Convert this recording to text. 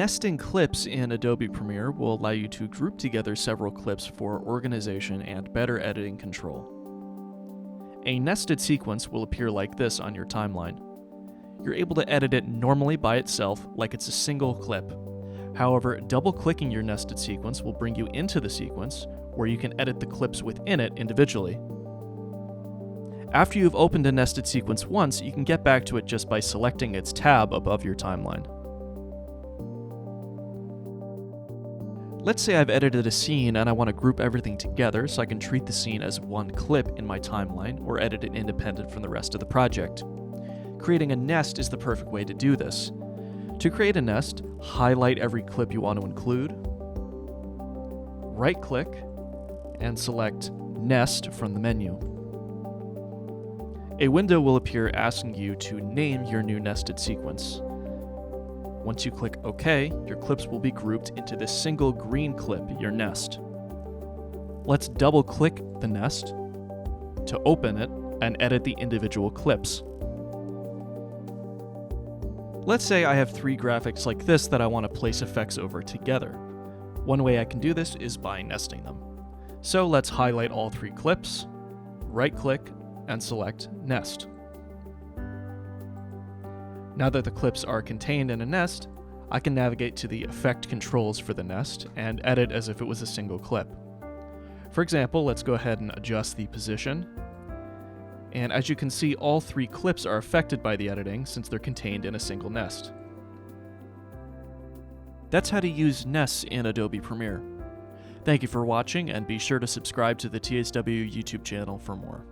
Nesting clips in Adobe Premiere will allow you to group together several clips for organization and better editing control. A nested sequence will appear like this on your timeline. You're able to edit it normally by itself like it's a single clip. However, double-clicking your nested sequence will bring you into the sequence, where you can edit the clips within it individually. After you've opened a nested sequence once, you can get back to it just by selecting its tab above your timeline. Let's say I've edited a scene and I want to group everything together so I can treat the scene as one clip in my timeline or edit it independent from the rest of the project. Creating a nest is the perfect way to do this. To create a nest, highlight every clip you want to include, right-click, and select Nest from the menu. A window will appear asking you to name your new nested sequence. Once you click OK, your clips will be grouped into this single green clip, your nest. Let's double-click the nest to open it and edit the individual clips. Let's say I have 3 graphics like this that I want to place effects over together. One way I can do this is by nesting them. So let's highlight all 3 clips, right-click, and select Nest. Now that the clips are contained in a nest, I can navigate to the effect controls for the nest and edit as if it was a single clip. For example, let's go ahead and adjust the position. And as you can see, all 3 clips are affected by the editing since they're contained in a single nest. That's how to use nests in Adobe Premiere. Thank you for watching, and be sure to subscribe to the TSW YouTube channel for more.